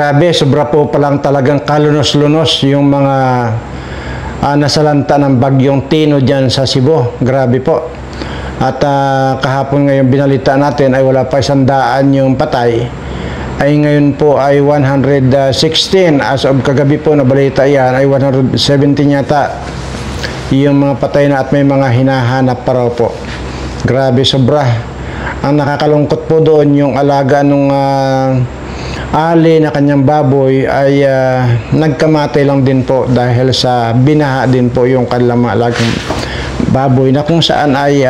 Grabe, sobra po palang talagang kalunos-lunos yung mga nasalanta ng bagyong Tino dyan sa Cebu. Grabe po. At kahapon ngayon binalita natin ay wala pa 100 yung patay. Ay ngayon po ay 116. As of kagabi po na balita yan ay 117 yata yung mga patay na at may mga hinahanap pa raw po. Grabe, sobra. Ang nakakalungkot po doon yung alaga nung ali na kanyang baboy ay nagkamatay lang din po dahil sa binaha din po yung kanilang mga alagang baboy, na kung saan ay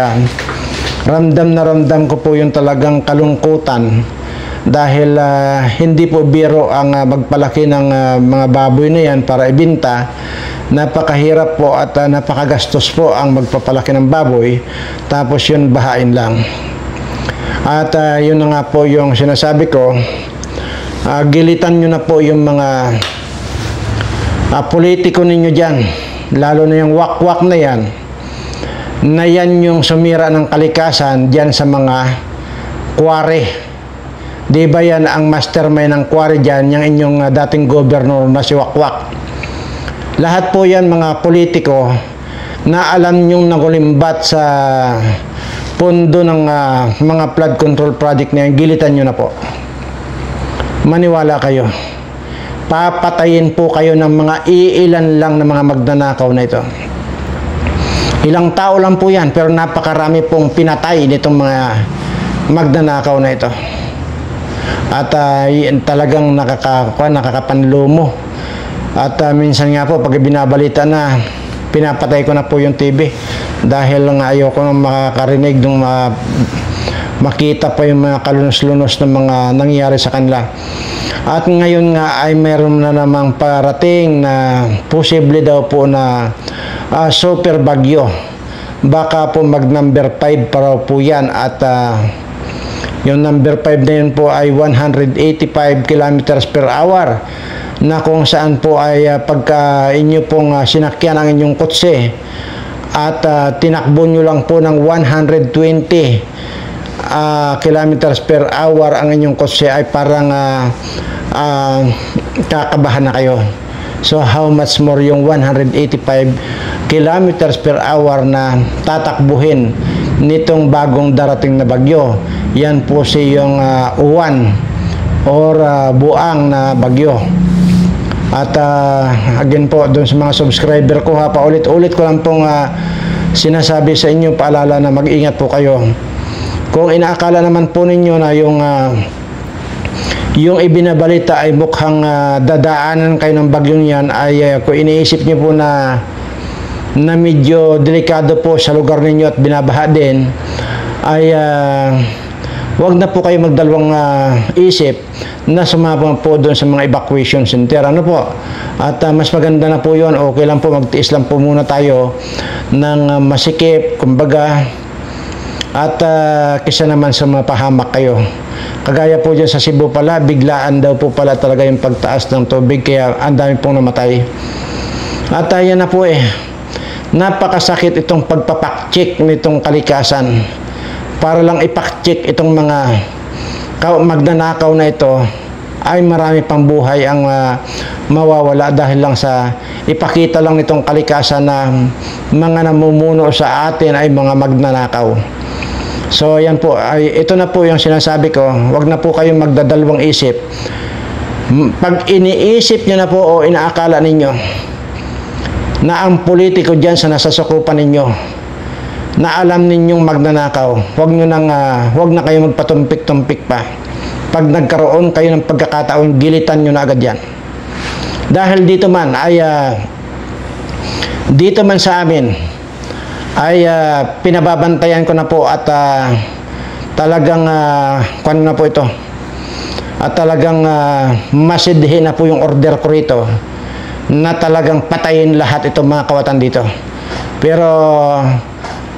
ramdam na ramdam ko po yung talagang kalungkutan dahil hindi po biro ang magpalaki ng mga baboy na yan para ibenta. Napakahirap po at napakagastos po ang magpapalaki ng baboy, tapos yun bahain lang. At yun na nga po yung sinasabi ko, gilitan nyo na po yung mga politiko ninyo dyan, lalo na yung wakwak na yan yung sumira ng kalikasan dyan sa mga quarry. Di ba yan ang mastermind ng quarry dyan, yung inyong dating governor na si Wakwak. Lahat po yan mga politiko na alam nyong nagulimbat sa pondo ng mga flood control project na yan, gilitan nyo na po. Maniwala kayo, papatayin po kayo ng mga iilan lang na mga magnanakaw na ito. Ilang tao lang po yan, pero napakarami pong pinatay nitong mga magnanakaw na ito. At talagang nakakapanlumo. At minsan nga po, pag binabalita na, pinapatay ko na po yung TV dahil nga ayoko nang makakarinig ng makita pa yung mga kalunos-lunos na mga nangyayari sa kanila. At ngayon nga ay meron na namang parating na posible daw po na super bagyo. Baka po mag number 5 pa raw po yan, at yung number 5 na yun po ay 185 kilometers per hour, na kung saan po ay pagka inyo pong sinakyan ang inyong kotse at tinakbo nyo lang po ng 120 kilometers per hour ang inyong kotse, ay parang kakabahan na kayo. So how much more yung 185 kilometers per hour na tatakbuhin nitong bagong darating na bagyo. Yan po si yung uwan or buang na bagyo. At again po, doon sa mga subscriber ko, paulit-ulit ko lang pong sinasabi sa inyo, paalala na mag-ingat po kayo. Kung inaakala naman po ninyo na yung ibinabalita ay mukhang dadaanan kayo ng bagyong yan, ay kung iniisip niyo po na medyo delikado po sa lugar ninyo at binabaha din, ay wag na po kayo magdalawang isip na sumama po doon sa mga evacuation center. Ano po? At mas maganda na po yun, okay lang po, magtiis lang po muna tayo ng masikip, kumbaga, at kisa naman sa mapahamak kayo. Kagaya po dyan sa Cebu pala, biglaan daw po pala talaga yung pagtaas ng tubig, kaya ang dami pong namatay. At yan na po napakasakit itong pagpapakchik nitong kalikasan. Para lang ipakchik itong mga magnanakaw na ito, ay marami pang buhay ang mawawala dahil lang sa ipakita lang nitong kalikasan na mga namumuno sa atin ay mga magnanakaw. So yan po, ito na po yung sinasabi ko, wag na po kayong magdadalawang isip. Pag iniisip nyo na po o inaakala ninyo na ang politiko dyan sa nasasakupan ninyo, na alam ninyong magnanakaw, wag na kayo magpatumpik-tumpik pa. Pag nagkaroon kayo ng pagkakataon, gilitan nyo na agad yan. Dahil dito man sa amin ay pinababantayan ko na po, at talagang kuan na po ito, at talagang masidhin na po yung order ko rito na talagang patayin lahat itong mga kawatan dito. Pero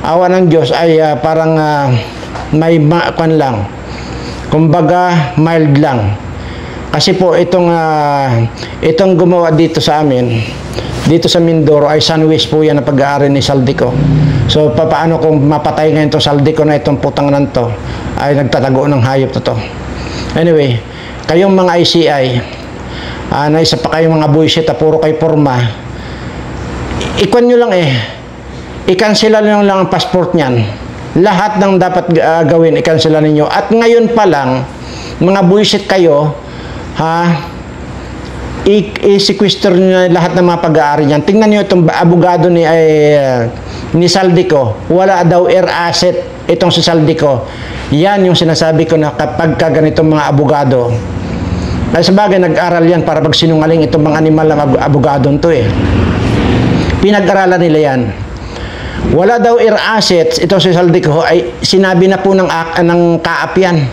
awa ng Diyos ay parang may kuan lang, kumbaga mild lang. Kasi po itong gumawa dito sa amin, dito sa Mindoro, ay Sunwest po yan na pag-aari ni Saldico. So paano kung mapatay ngayon itong Saldico na itong putang nan to, ay nagtatago ng hayop to. Anyway, kayong mga ICI, na isa pa kayong mga bullshit, puro kay porma, ikwan nyo lang i-cancel lang ang passport niyan. Lahat ng dapat gawin, i-cancel ninyo. At ngayon pa lang, mga bullshit kayo, i-sequester nyo lahat ng mga pag-aari niyan. Tingnan nyo itong abogado ni Saldico. Wala daw air asset itong si Saldico. Yan yung sinasabi ko na kapag ganitong mga abogado, ay sabagay nag-aral yan para pag sinungaling itong mga animal na abogadong to Pinag-aralan nila yan. Wala daw air assets, ito si Saldico ay sinabi na po ng kaap yan.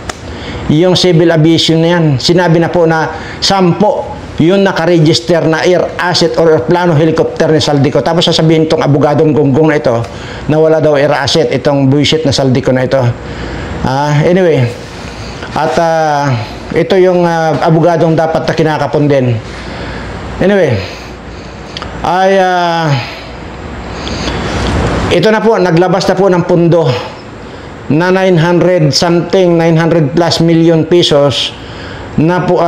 Yung civil aviation na yan. Sinabi na po na 10 yun nakaregister na air asset or plano helicopter ni Saldico. Tapos sasabihin itong abogadong gonggong na ito na wala daw air asset itong bullshit na Saldico na ito. Anyway, at ito yung abogadong dapat na kinakapon din. Anyway, ito na po, naglabas na po ng pundo na 900 plus million pesos na po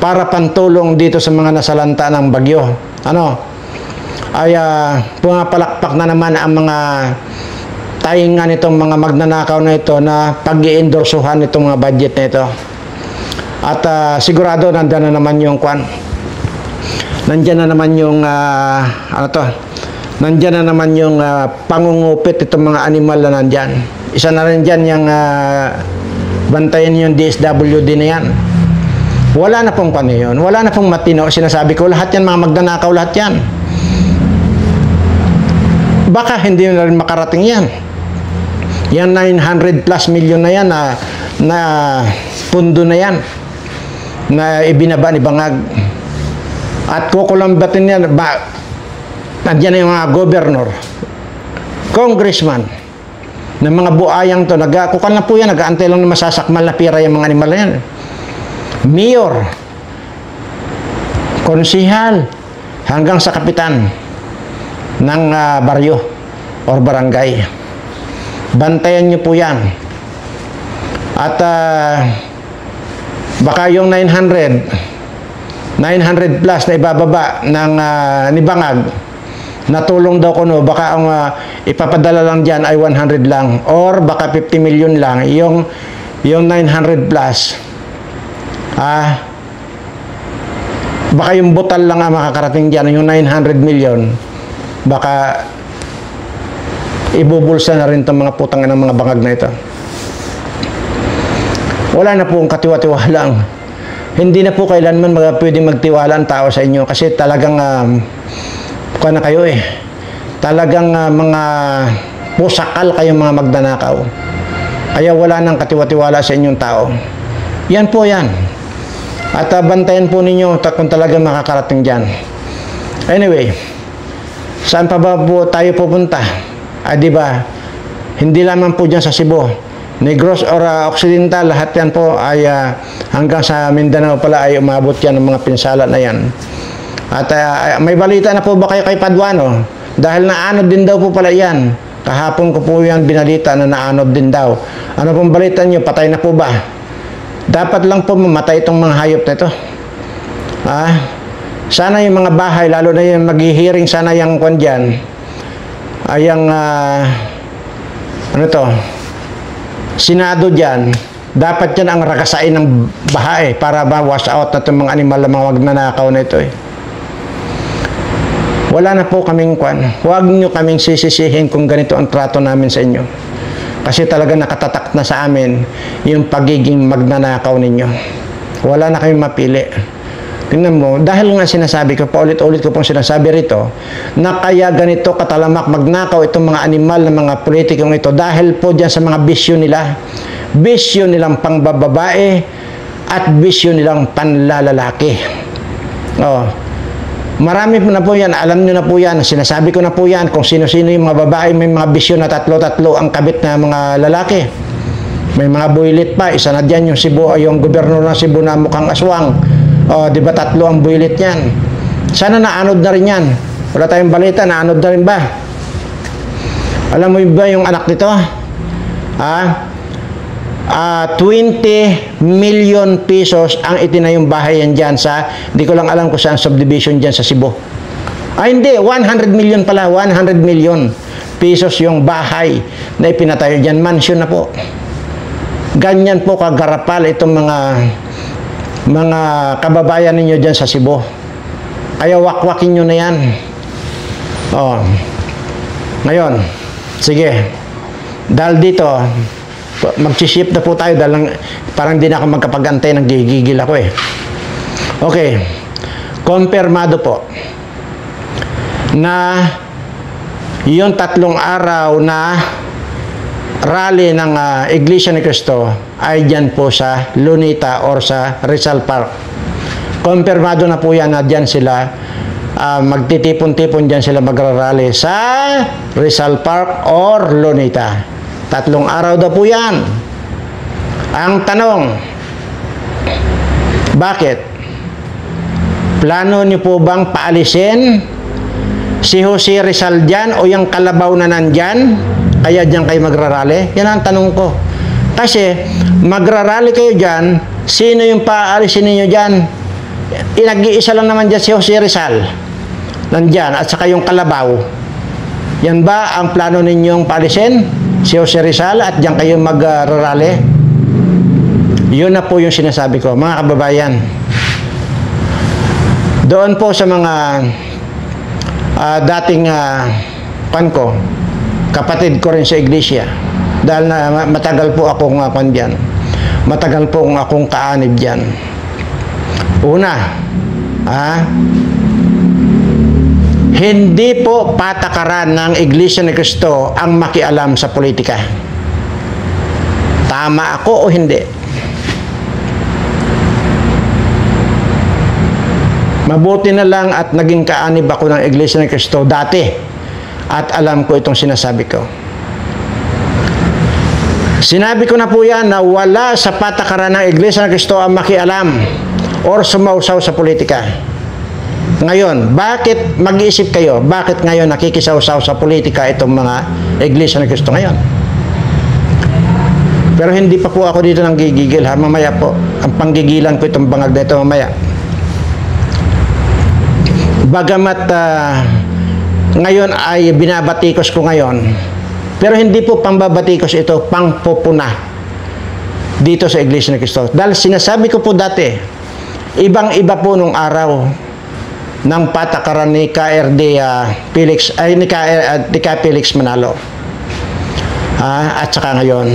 para pantulong dito sa mga nasalanta ng bagyo. Pumapalakpak na naman ang mga taingan nitong mga magnanakaw na ito na pag-i-endorsuhan itong mga budget na ito. At sigurado nandiyan na naman yung nandiyan na naman yung nandiyan na naman yung pangungupit itong mga animal na nandyan. Isa na rin dyan yung bantayan yung DSWD na yan. Wala na pong yun. Wala na pong matino. Sinasabi ko, lahat yan mga magnanakaw, lahat yan. Baka hindi na rin makarating yan. Yan 900 plus million na yan na pundo na yan na ibinaba ni Bangag. At kukulambatin yan, nandiyan na yung mga governor, congressman, ng mga buayang to, kukal na po yan, nag-aantay lang na masasakmal na pira yung mga animal na yan. Mayor, konsihal, hanggang sa kapitan ng baryo or barangay. Bantayan nyo po yan. At baka yung 900 plus na ibababa ng ni Bangag, natulong daw ko baka ang ipapadala lang dyan ay 100 lang or baka 50 million lang yung 900 plus. Baka yung butal lang ang makakarating dyan, yung 900 million baka ibubulsa na rin itong mga putang ng mga Bangag na ito. Wala na pong katiwa-tiwalang. Hindi na po kailanman pwedeng magtiwala ang tao sa inyo kasi talagang na kayo talagang mga pusakal kayong mga magnanakaw. Kaya wala nang katiwa-tiwala sa inyong tao. Yan po yan. At bantayan po ninyo kung talagang makakarating dyan. Anyway, saan pa ba po tayo pupunta? Di ba? Hindi lamang po dyan sa Cebu, Negros or Occidental, lahat yan po ay hanggang sa Mindanao pala ay umabot yan ng mga pinsala na yan. At may balita na po ba kayo kay Paduano? Dahil naanod din daw po pala yan. Kahapon ko po yan binalita na naanod din daw. Ano pong balita nyo? Patay na po ba? Dapat lang po mamatay itong mga hayop na ito. Sana yung mga bahay, lalo na yung maghihiring sana yung kwan dyan, ay yung Senado dyan, dapat yan ang rakasain ng baha para ma-wash out na itong mga animal na mga magnanakaw na ito Wala na po kaming kwan. Huwag nyo kaming sisisihin kung ganito ang trato namin sa inyo. Kasi talaga nakatatak na sa amin yung pagiging magnanakaw ninyo. Wala na kayong mapili. Tingnan mo, dahil nga sinasabi ko, paulit-ulit ko pong sinasabi rito, na kaya ganito katalamak magnakaw itong mga animal na mga politikong ito dahil po dyan sa mga bisyo nila. Bisyo nilang pangbababae at bisyo nilang panlalalaki. Marami na po yan, alam nyo na po yan, sinasabi ko na po yan kung sino-sino yung mga babae may mga bisyo na tatlo-tatlo ang kabit na mga lalaki. May mga builit pa, isa na dyan yung Cebu, yung gobernador ng Cebu na mukhang aswang. Di ba tatlo ang builit yan? Sana naanod na rin yan. Wala tayong balita, naanod na rin ba? Alam mo ba yung anak nito? 20 million pesos ang itinayong bahay yan dyan sa, di ko lang alam kung saan subdivision dyan sa Cebu. Hindi, 100 million pala, 100 million pesos yung bahay na ipinatayo dyan. Mansion na po. Ganyan po kagarapal itong mga kababayan ninyo dyan sa Cebu. Kaya wakwakin nyo na yan. Oh. Ngayon, sige. Dahil dito, mag-shift na po tayo dahil parang di na ako magkapag-antay, nagigigil ako eh. Okay. Kumpirmado po na yung 3 araw na rally ng Iglesia ni Cristo ay dyan po sa Lunita or sa Rizal Park. Kumpirmado na po yan na dyan sila magtitipon-tipon dyan sila magrarally sa Rizal Park or Lunita. 3 araw daw po yan. Ang tanong, bakit? Plano niyo po bang paalisin si Jose Rizal dyan o yung kalabaw na nandyan? Kaya dyan kayo magrarally? Yan ang tanong ko. Kasi magrarally kayo dyan, sino yung paalisin ninyo dyan? Nag-iisa lang naman dyan si Jose Rizal. Nandyan, at saka yung kalabaw. Yan ba ang plano ninyong paalisin? Si Jose Rizal at dyan kayo magrarally? Yun na po yung sinasabi ko, mga kababayan. Doon po sa mga dating kapatid ko rin sa iglesia, dahil na matagal po akong dyan, matagal po akong kaanib dyan. Una, hindi po patakaran ng Iglesia ni Cristo ang makialam sa politika. Tama ako o hindi? Mabuti na lang at naging kaanib ako ng Iglesia ni Cristo dati at alam ko itong sinasabi ko. Sinabi ko na po yan na wala sa patakaran ng Iglesia ni Cristo ang makialam or sumausaw sa politika. Ngayon, bakit mag-iisip kayo? Bakit ngayon nakikisaw-saw sa politika itong mga Iglesia ni Cristo ngayon? Pero hindi pa po ako dito nang gigigil ha. Mamaya po, ang panggigilan ko itong bangag na ito mamaya. Bagamat ngayon ay binabatikos ko ngayon, pero hindi po pambabatikos ito, pangpupuna dito sa Iglesia ni Cristo. Dahil sinasabi ko po dati, ibang-iba po nung araw ng patakaran ni KRD Felix, ay ni Ka Felix Manalo. At saka ngayon.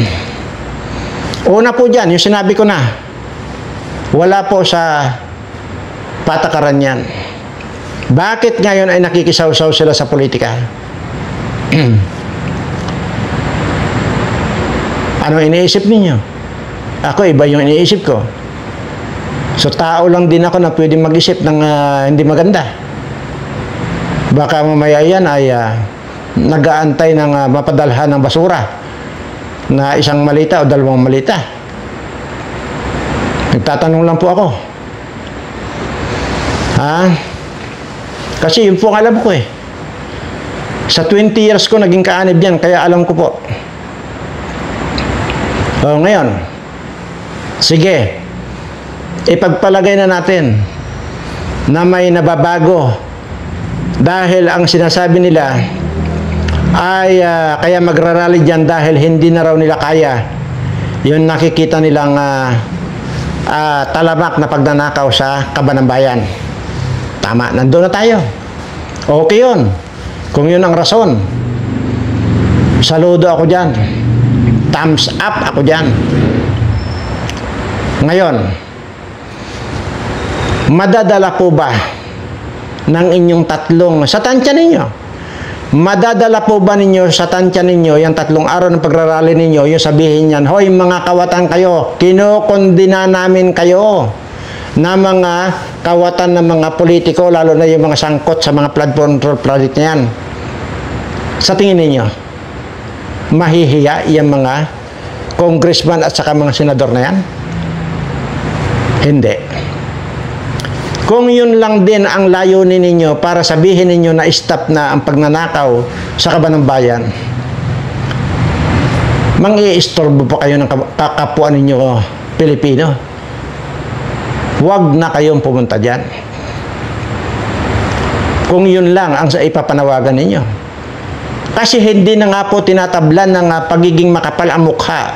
Una po dyan, yung sinabi ko na, wala po sa patakaran yan. Bakit ngayon ay nakikisaw-saw sila sa politika? Ano iniisip ninyo? Ako, iba yung iniisip ko. So, tao lang din ako na pwede mag-isip ng hindi maganda. Baka mamaya yan ay nag-aantay ng mapadalhan ng basura na isang malita o 2 malita. Nagtatanong lang po ako. Kasi yun po ang alam ko eh. Sa 20 years ko naging kaanib yan, kaya alam ko po. Ngayon, sige, ipagpalagay na natin na may nababago dahil ang sinasabi nila ay kaya magrarally dyan dahil hindi na raw nila kaya yung nakikita nilang talamak na pagnanakaw sa Kabanang Bayan. Tama, nandun na tayo. Okay yun. Kung yun ang rason, saludo ako dyan. Thumbs up ako dyan. Ngayon, madadala po ba ng inyong sa tansya ninyo? Madadala po ba ninyo sa tansya ninyo yung 3 araw ng pagrarally ninyo, yung sabihin yan, hoy mga kawatan kayo, kinokondina namin kayo na mga kawatan ng mga politiko, lalo na yung mga sangkot sa mga flood control project na yan. Sa tingin ninyo, mahihiya yung mga congressman at saka mga senador na yan? Hindi. Kung yun lang din ang layunin ninyo para sabihin ninyo na stop na ang pagnanakaw sa Kabanang Bayan, Mang-iistorbo pa kayo ng kapwa ninyo Pilipino. Huwag na kayong pumunta dyan. Kung yun lang ang ipapanawagan ninyo. Kasi hindi na nga po tinatablan ng pagiging makapal ang mukha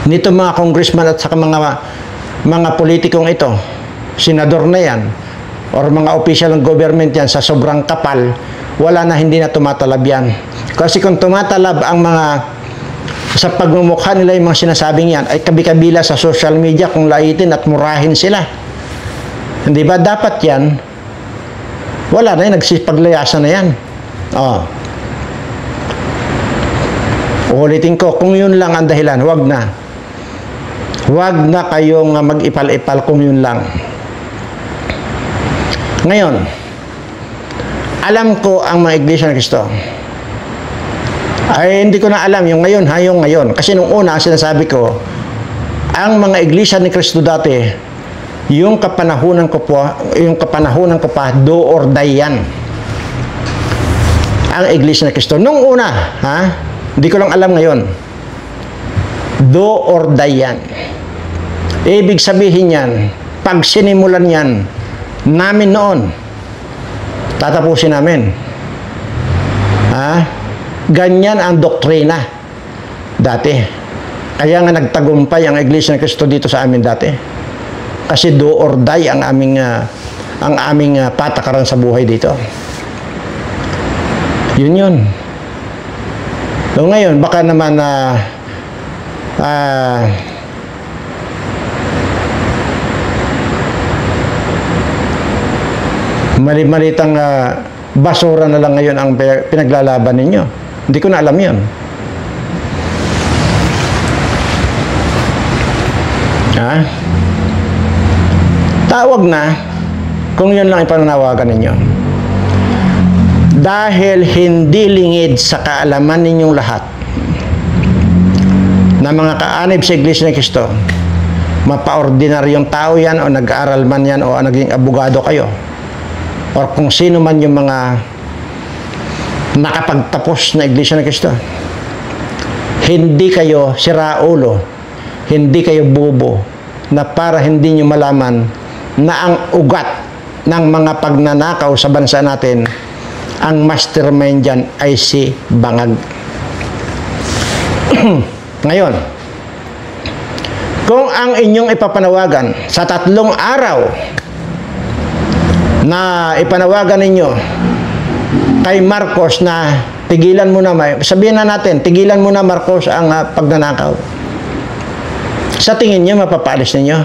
nito mga congressman at saka mga politikong ito, senador na yan, or mga official ng government yan, sa sobrang kapal, wala na, hindi na tumatalab yan. Kasi kung tumatalab ang mga sa pagmumukha nila yung mga sinasabing yan, ay kabi-kabila sa social media kung laitin at murahin sila. Hindi ba? Dapat yan, wala na yan, nagsipaglayasan na yan. Oh. Ulitin ko, kung yun lang ang dahilan, huwag na. Huwag na kayong mag-ipal-ipal kung yun lang. Ngayon, alam ko ang mga Iglesia ni Cristo. Ay, hindi ko na alam yung ngayon, yung ngayon. Kasi nung una, sinasabi ko, ang mga Iglesia ni Cristo dati, yung kapanahunan ko pa, do or die yan. Ang Iglesia ni Cristo. Nung una, hindi ko lang alam ngayon, do or die yan. Ibig sabihin yan, pag sinimulan yan, namin noon, tatapusin namin. Ganyan ang doktrina dati. Kaya nga nagtagumpay ang Iglesia ng Cristo dito sa amin dati. Kasi do or die ang aming patakaran sa buhay dito. Yun. So ngayon, baka naman mali-malitang basura na lang ngayon ang pinaglalaban ninyo. Hindi ko na alam yun. Tawag na kung yun lang ipananawagan ninyo. Dahil hindi lingid sa kaalaman ninyong lahat na mga kaanib sa Iglesia ni Cristo, mapa-ordinaryong tao yan o nag-aaral man yan o naging abogado kayo, or kung sino man yung mga nakapagtapos na Iglesia ni Cristo, hindi kayo siraulo, hindi kayo bobo, na para hindi nyo malaman na ang ugat ng mga pagnanakaw sa bansa natin, ang mastermind dyan ay si Bangag. Ngayon, kung ang inyong ipapanawagan sa 3 araw na ipanawagan ninyo kay Marcos na tigilan mo na, sabihin na natin, tigilan mo na Marcos ang pagnanakaw. Sa tingin nyo, mapapaalis ninyo?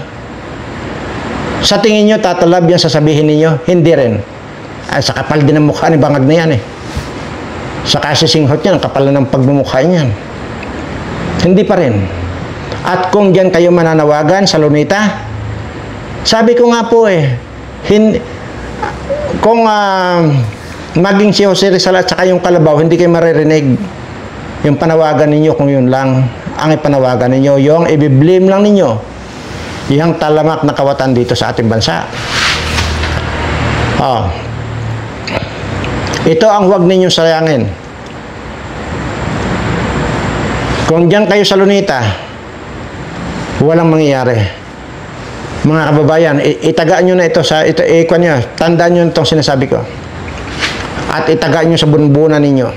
Sa tingin nyo, tatalab yan sasabihin ninyo? Hindi rin. Ay, sa kapal din ang mukha ni Bangag na yan Sa kasisinghot yan, ang kapal na ng pagmumukha niyan. Hindi pa rin. At kung diyan kayo mananawagan sa Luneta, sabi ko nga po kung maging si Jose Rizal at saka yung Kalabaw, hindi kayo maririnig yung panawagan ninyo kung yun lang ang ipanawagan ninyo. Yung i-blame lang ninyo yung talamak na kawatan dito sa ating bansa. Ito ang huwag ninyong sayangin. Kung diyan kayo sa Luneta, walang mangyayari. Mga kababayan, itagaan nyo na ito tandaan nyo itong sinasabi ko. At itagaan nyo sa bunbunan ninyo.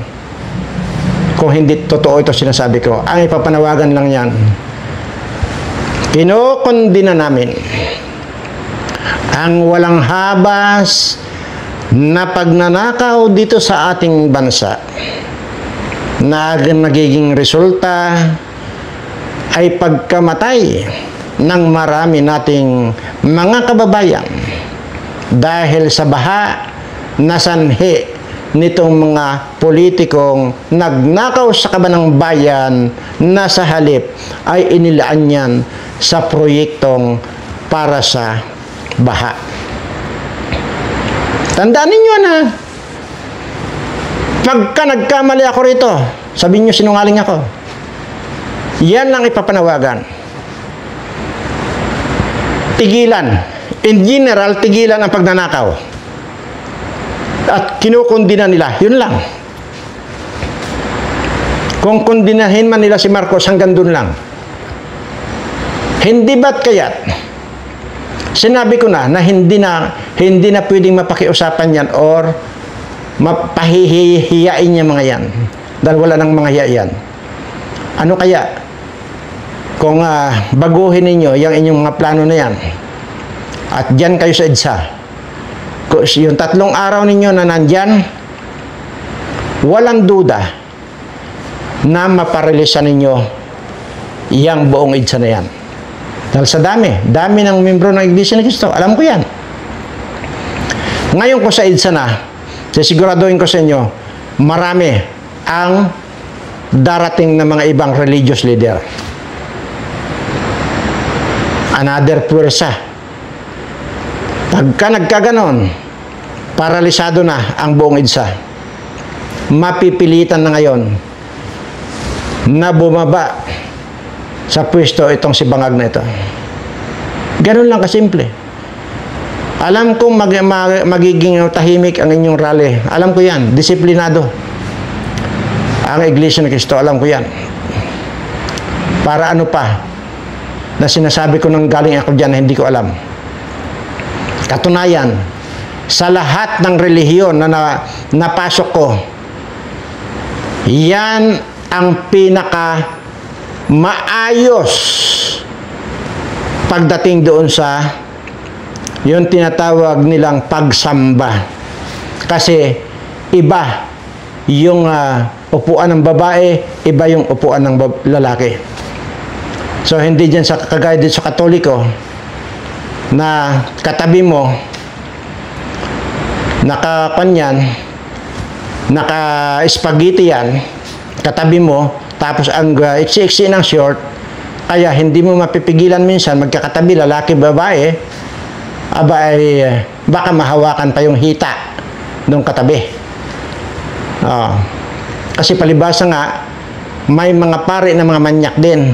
Kung hindi totoo ito sinasabi ko, ang ipapanawagan lang yan, kinokondina namin ang walang habas na pagnanakaw dito sa ating bansa, na nagiging resulta ay pagkamatay ng marami nating mga kababayan dahil sa baha na sanhi nitong mga politikong nagnakaw sa kabanang bayan na sa halip ay inilaan yan sa proyektong para sa baha. Tandaan ninyo pagka nagkamali ako rito, sabihin nyo sinungaling ako. Yan lang ipapanawagan. Tigilan. In general, tigilan ang pagnanakaw. At kinukundina nila. Yun lang. Kung kundinahin man nila si Marcos, hanggang dun lang. Hindi ba't kaya't sinabi ko na hindi na pwedeng mapakiusapan yan or mapahihiyain niya mga yan. Dahil wala nang mga hiya yan. Ano kaya? Kung baguhin ninyo yung inyong mga plano na yan at dyan kayo sa EDSA, yung 3 araw ninyo na nandyan, walang duda na maparelisan ninyo yung buong EDSA na yan. Dahil sa dami ng membro ng Iglesia ni Cristo, alam ko yan. Ngayon ko sa EDSA na, sisiguraduhin ko sa inyo, marami ang darating na mga ibang religious leader. Another puwersa. Pagka nagkaganon, paralisado na ang buong EDSA. Mapipilitan na ngayon na bumaba sa pwesto itong si Bangag na ito. Ganun lang kasimple. Alam kong magiging tahimik ang inyong rally. Alam ko yan. Disiplinado. Ang Iglesia ni Cristo, alam ko yan. Para ano pa na sinasabi ko nang galing ako dyan na hindi ko alam. Katunayan, sa lahat ng relihiyon na napasok ko, yan ang pinaka maayos pagdating doon sa yung tinatawag nilang pagsamba. Kasi iba yung upuan ng babae, iba yung upuan ng lalaki. So hindi dyan sa kagaya din sa Katoliko na katabi mo nakapanyan, naka-spaghetti yan, katabi mo, tapos ang iksi-iksi ng short, kaya hindi mo mapipigilan minsan magkakatabi, lalaki, babae, baka mahawakan pa yung hita nung katabi. Kasi palibasa nga, may mga pare na mga manyak din.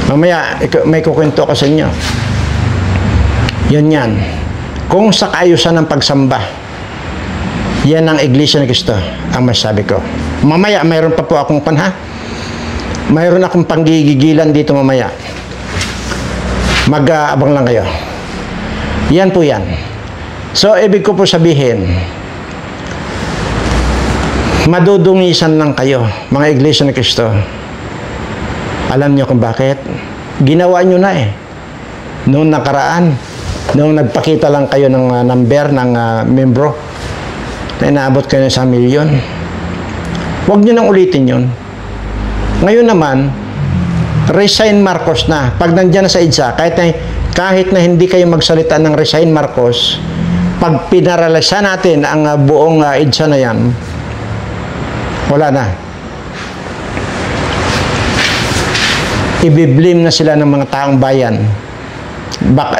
Mamaya, may kukwento ko sa inyo. Yun yan. Kung sa kaayusan ng pagsamba, yan ang Iglesia ni Cristo, ang masabi ko. Mamaya, mayroon pa po akong mayroon akong panggigigilan dito mamaya. Mag-aabang lang kayo. Yan po yan. So, ibig ko po sabihin, madudungisan lang kayo, mga Iglesia ni Cristo. Alam niyo kung bakit? Ginawa niyo na eh. Noong nakaraan, noong nagpakita lang kayo ng number ng membro, na inaabot kayo ng 1 milyon. Huwag niyo nang ulitin yun. Ngayon naman, resign Marcos na. Pag nandiyan na sa EDSA, kahit na hindi kayo magsalita ng resign Marcos, pag pinaralisa natin ang buong EDSA na yan, wala na. Ibiblim na sila ng mga taong bayan.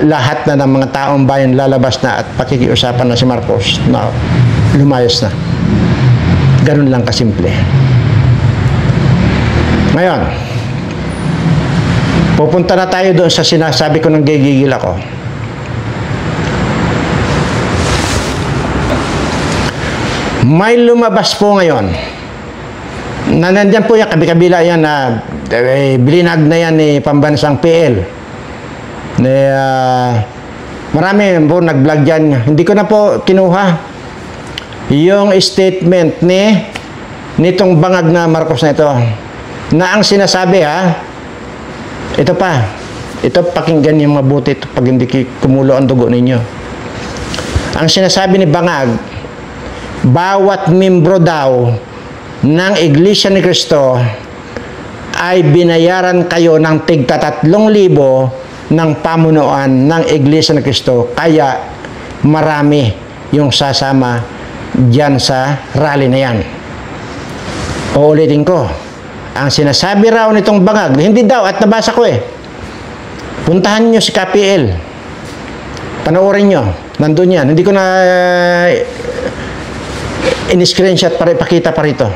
Lahat na ng mga taong bayan lalabas na at pakikiusapan na si Marcos na lumayas na. Ganun lang kasimple. Ngayon, pupunta na tayo doon sa sinasabi ko ng gigigil ako. May lumabas po ngayon na nandyan po yan, kabi-kabila yan na bilinag na yan ni pambansang PL. Marami po nag-vlog dyan. Hindi ko na po kinuha yung statement nitong bangag na Marcos na ito. Na ang sinasabi ito pakinggan niyo mabuti ito pag hindi kumulo ang dugo ninyo. Ang sinasabi ni Bangag, bawat membro daw ng Iglesia ni Cristo ay binayaran kayo ng tigta 3,000 ng pamunuan ng Iglesia ni Cristo, kaya marami yung sasama dyan sa rally na yan. Uulitin ko, ang sinasabi raw nitong Bangag, hindi daw, at nabasa ko puntahan nyo si KPL, panoorin nyo, nandun yan, hindi ko na in-screenshot para ipakita pa rito,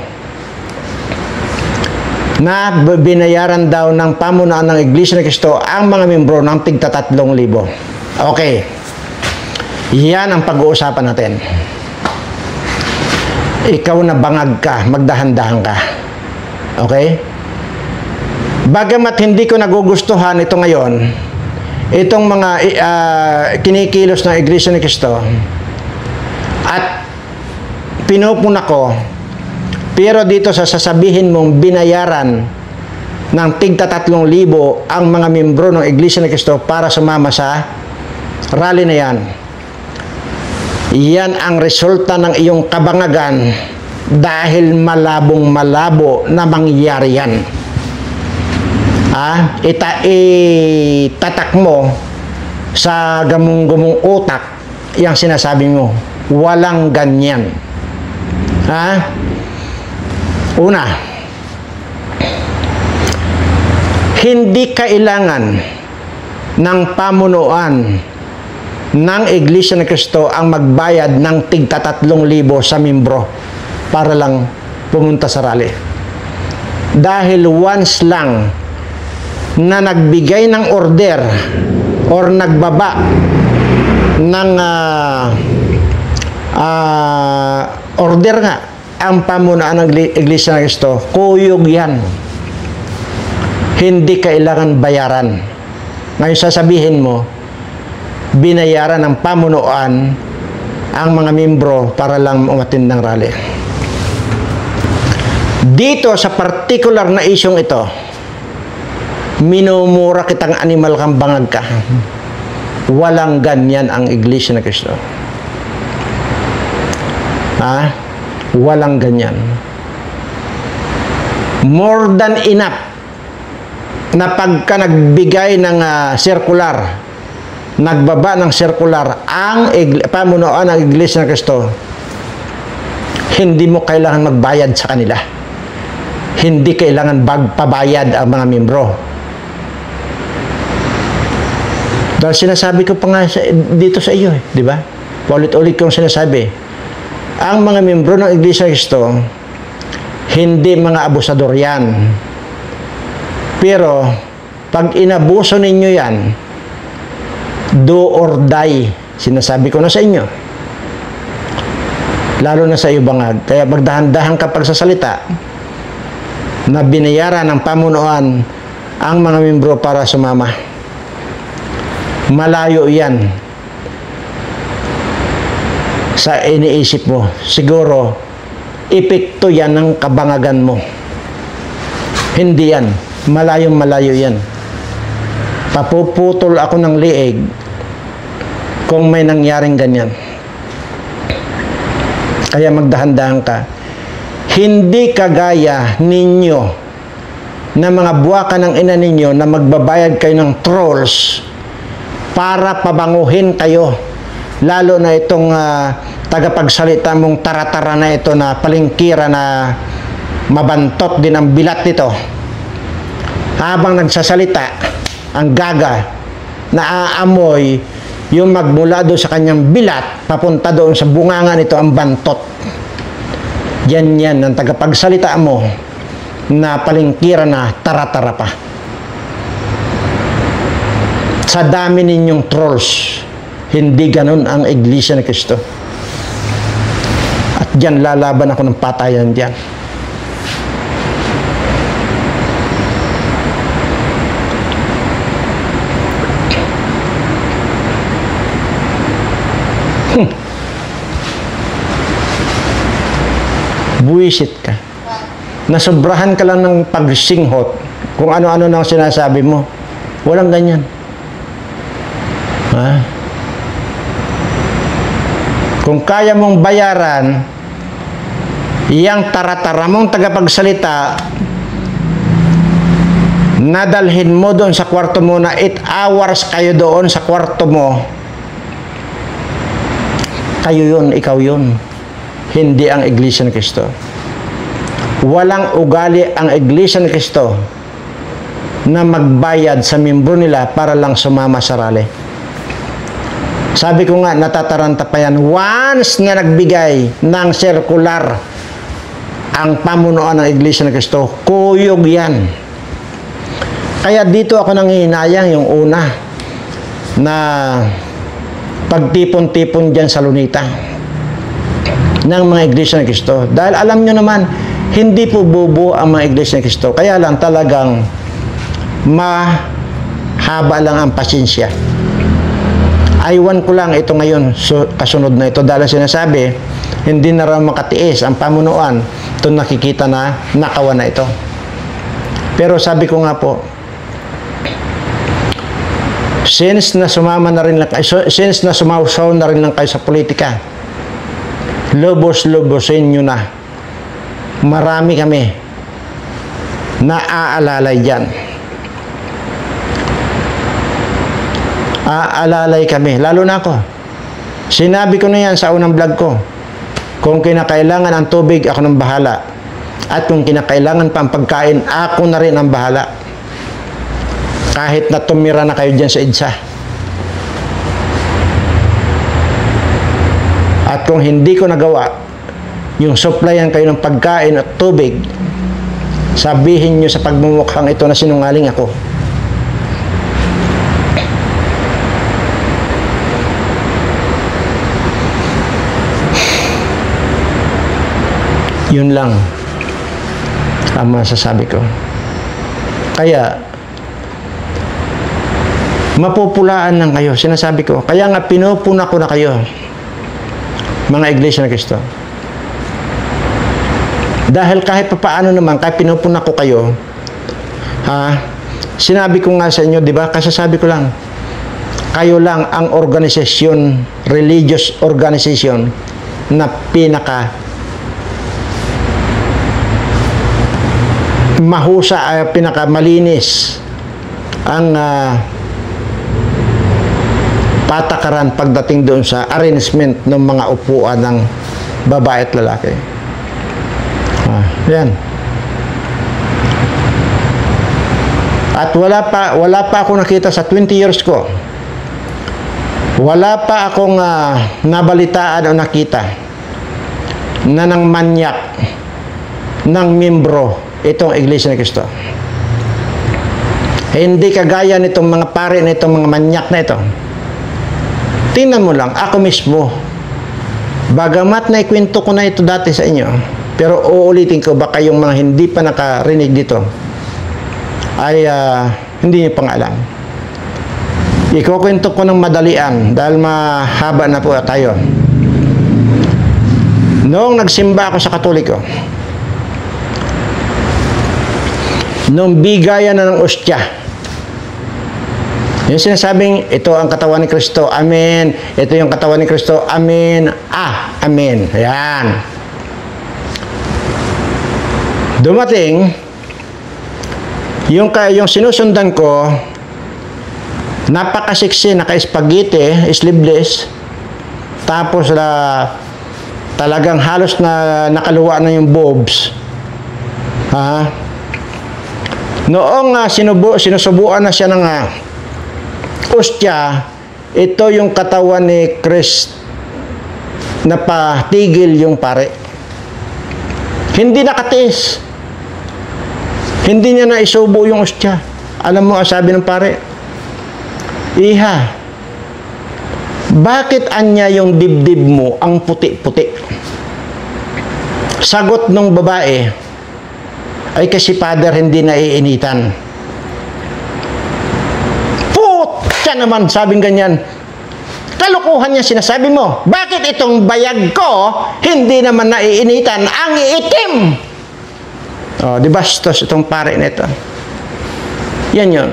na binayaran daw ng pamunuan ng Iglesia ni Cristo ang mga membro ng tigta 3,000. Okay. Yan ang pag-uusapan natin. ikaw na bangag ka, magdahan-dahan ka. Okay? Bagamat hindi ko nagugustuhan ito ngayon, itong mga kinikilos ng Iglesia ni Cristo, at pinupuna ko, pero dito sa sasabihin mong binayaran ng tigta 3,000 ang mga membro ng Iglesia ni Cristo para sumama sa rally na yan. Yan ang resulta ng iyong kabangagan dahil malabong-malabo na mangyari yan. Itatak mo sa gamong-gumong utak yung sinasabi mo. Walang ganyan. Una, hindi kailangan ng pamunuan ng Iglesia ni Cristo ang magbayad ng tigta 3,000 sa membro para lang pumunta sa rally. Dahil once lang na nagbigay ng order or nagbaba ng order nga ang pamunuan ng Iglesia ni Cristo, kuyog yan. Hindi kailangan bayaran. Ngayon sasabihin mo, binayaran ng pamunuan ang mga membro para lang umattend ng rally. Dito sa particular na isyong ito, minumura kitang animal kang bangag ka. Walang ganyan ang Iglesia ni Cristo. Walang ganyan. More than enough na pagka nagbigay ng circular, nagbaba ng circular ang pamunuan ng Iglesia ng Cristo, hindi mo kailangan magbayad sa kanila. Hindi kailangan pabayad ang mga membro. Dahil sinasabi ko pa nga dito sa iyo, di ba? Paulit-ulit kong sinasabi, ang mga membro ng Iglesia ng Cristo, hindi mga abusador yan. Pero, pag inabuso ninyo yan, do or die, sinasabi ko na sa inyo. Lalo na sa iyo bangag. Kaya magdahan-dahan ka pagsasalita na binayaran ng pamunuan ang mga membro para sumama. Malayo yan sa iniisip mo. Siguro, epekto yan ng kabangagan mo. Hindi yan. Malayong-malayo yan. Papuputol ako ng liig kung may nangyaring ganyan. Kaya magdahan-dahan ka. Hindi kagaya ninyo na mga buwakan ng ina ninyo na magbabayad kayo ng trolls para pabanguhin kayo. Lalo na itong tagapagsalita mong taratara na ito na palingkira na mabantot din ang bilat nito. Habang nagsasalita, ang gaga, naaamoy yung magmula doon sa kanyang bilat, papunta doon sa bunganga nito ang bantot. Yan ang tagapagsalita mo na palingkira na taratara pa. Sa dami ninyong trolls, hindi ganun ang Iglesia ni Cristo. At dyan lalaban ako ng patayan dyan. Buwisit ka. Nasobrahan ka lang ng pagsinghot kung ano-ano nang sinasabi mo. Walang ganyan. Kung kaya mong bayaran yang taratara mong tagapagsalita, nadalhin mo doon sa kwarto mo na 8 hours kayo doon sa kwarto mo, kayo yun, ikaw yun. Hindi ang Iglesia ni Cristo. Walang ugali ang Iglesia ni Cristo na magbayad sa membro nila para lang sumama sa rally. Sabi ko nga, natataranta pa yan. Once na nagbigay ng circular ang pamunuan ng Iglesia ni Cristo, kuyog yan. Kaya dito ako nanghihinayang yung una na pagtipon-tipon dyan sa Lunita. ng mga Iglesia ni Cristo. Dahil alam nyo naman, hindi po bubuo ang mga Iglesia ni Cristo. Kaya lang talagang mahaba lang ang pasensya. Aywan ko lang ito ngayon, kasunod na ito. Dahil sinasabi, hindi na raw makatiis ang pamunuan. Ito nakikita na nakawan na ito. Pero sabi ko nga po, since na sumama na rin lang kayo, since na sumausaw na rin lang kayo sa politika, lubos-lubosin nyo na. Marami kami na aalalay dyan. Aalalay kami, lalo na ako. Sinabi ko na yan sa unang vlog ko. Kung kinakailangan ang tubig, ako nang bahala. At kung kinakailangan pa ang pagkain, ako na rin ang bahala. Kahit na tumira na kayo dyan sa EDSA. At kung hindi ko nagawa, yung supplyan kayo ng pagkain at tubig, sabihin nyo sa pagmumukhang ito na sinungaling ako. Yun lang ang masasabi ko. Kaya, mapupulaan lang kayo. Sinasabi ko. Kaya nga, pinupuna ko na kayo, mga Iglesia ni Cristo. Dahil kahit paano naman, kahit pinupuna ko kayo, sinabi ko nga sa inyo, di ba? Kasasabi ko lang, kayo lang ang organisasyon, religious organization, na pinakamalinis ang patakaran pagdating doon sa arrangement ng mga upuan ng babae at lalaki. Yan. At wala pa ako nakita sa 20 years ko. Wala pa akong nabalitaan o nakita na nang manyak ng membro itong Iglesia ni Cristo. Hindi kagaya nitong mga pare na itong mga manyak na ito. Tingnan mo lang, ako mismo, bagamat na ikwento ko na ito dati sa inyo, pero uulitin ko, baka yung mga hindi pa nakarinig dito ay hindi nyo pang alam. Ikukwento ko ng madalian dahil mahaba na po tayo. Noong nagsimba ako sa Katoliko, nung bigayan na ng ostya, yung sinasabing, ito ang katawan ni Kristo, amen. Ito yung katawan ni Kristo, amen. Amen. Ayan. Dumating, yung sinusundan ko, napakasiksi, naka-spaghetti, sleeveless, tapos talagang halos na nakaluwa na yung bobs. Noong sinusubuan na siya ng ostya, ito yung katawan ni Christ na patigil yung pare. Hindi nakatiis. Hindi niya na isubo yung ostya. Alam mo ang sabi ng pare? Iha, bakit anya yung dibdib mo ang puti-puti? Sagot ng babae, ay kasi Father hindi naiinitan. Putya naman, sabing ganyan. Kalukuhan niya sinasabi mo. Bakit itong bayag ko hindi naman naiinitan? Ang iitim! Di bastos itong pare nito. Yan yun.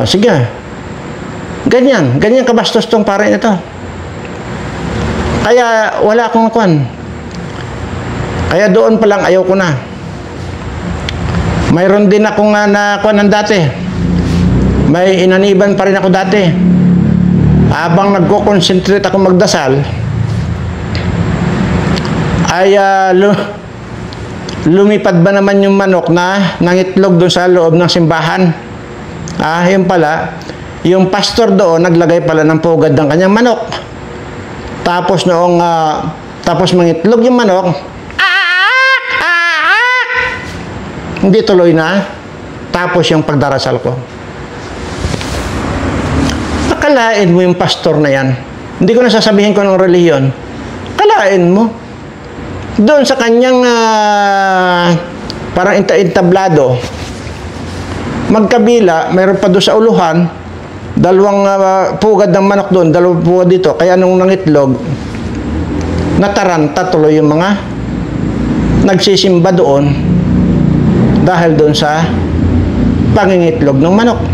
Sige. Ganyan kabastos itong pare nito. Kaya wala akong kwan. Kaya doon pa lang ayaw ko na. Mayroon din akong nakuha dati. May inaniban pa rin ako dati. Habang nagko-concentrate ako magdasal, ay lumipad ba naman yung manok na nangitlog doon sa loob ng simbahan. Yun pala, yung pastor doon naglagay pala ng pugad ng kanyang manok. Tapos tapos mangitlog yung manok, hindi tuloy na. Tapos yung pagdarasal ko. Akalain mo yung pastor na yan. Hindi ko nasasabihin ko ng relihiyon. Akalain mo, doon sa kanyang parang entablado, magkabila, mayroon pa doon sa uluhan, dalawang pugad ng manok doon, dalawang pugad dito. Kaya nung nangitlog, nataranta tuloy yung mga nagsisimba doon dahil doon sa pangingitlog ng manok.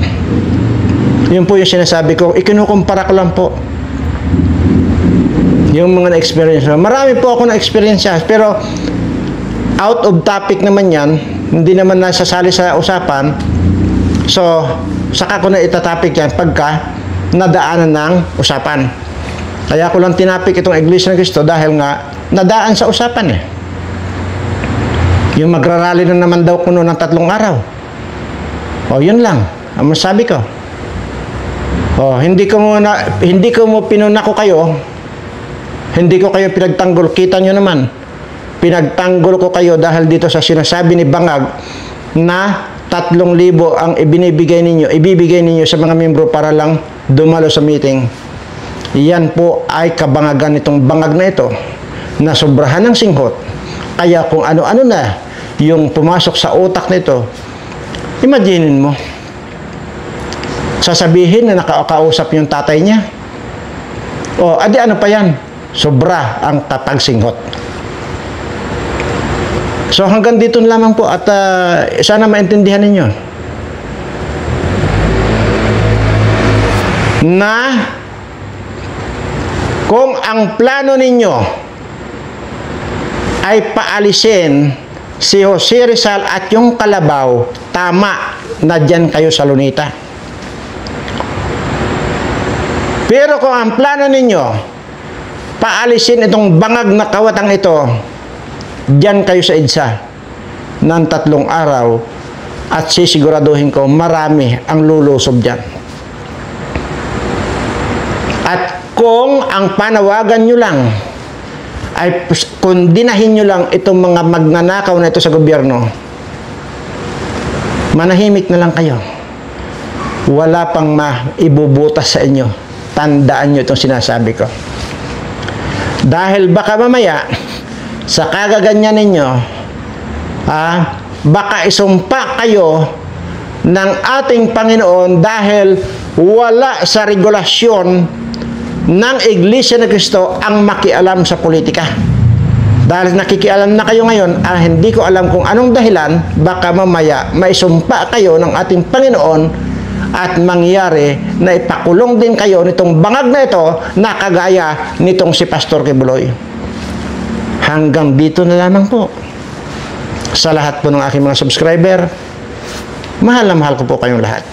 Yun po yung sinasabi ko, ikinukumpara ko lang po yung mga na-experience. Marami po ako na-experience, pero out of topic naman yan, hindi naman nasasali sa usapan. So, saka ko na itatopic yan pagka nadaanan ng usapan. Kaya ko lang tinapik itong Iglesia ni Cristo dahil nga nadaan sa usapan eh. Yung magrarally na naman daw kuno ng 3 araw. O, yun lang ang masabi ko. O, hindi ko mo pinunako kayo. Hindi ko kayo pinagtanggol. Kita nyo naman. Pinagtanggol ko kayo dahil dito sa sinasabi ni Bangag na 3,000 ang ibibigay ninyo sa mga membro para lang dumalo sa meeting. Yan po ay kabangagan nitong bangag na ito na sobrahan ng singhot. Kaya kung ano-ano na yung pumasok sa utak nito, imaginin mo, sasabihin na nakakausap yung tatay niya. O, adi ano pa yan? Sobra ang kapagsinghot. So hanggang dito lamang po at sana maintindihan ninyo na kung ang plano ninyo ay paalisin si Jose Rizal at yung kalabaw, tama na dyan kayo sa Lunita. Pero kung ang plano ninyo paalisin itong bangag na kawatang ito, diyan kayo sa EDSA ng 3 araw at sisiguraduhin ko marami ang lulusob dyan. At kung ang panawagan nyo lang ay kundinahin nyo lang itong mga magnanakaw na ito sa gobyerno, manahimik na lang kayo. Wala pang maibubutas sa inyo. Tandaan nyo itong sinasabi ko. Dahil baka mamaya, sa kagaganyan ninyo, baka isumpa kayo ng ating Panginoon dahil wala sa regulasyon ng Iglesia ni Cristo ang makialam sa politika. Dahil nakikialam na kayo ngayon, hindi ko alam kung anong dahilan, baka mamaya maisumpa kayo ng ating Panginoon at mangyari na ipakulong din kayo nitong bangag na ito na kagaya nitong si Pastor Kibuloy. Hanggang dito na lamang po. Sa lahat po ng aking mga subscriber, mahal na mahal ko po kayong lahat.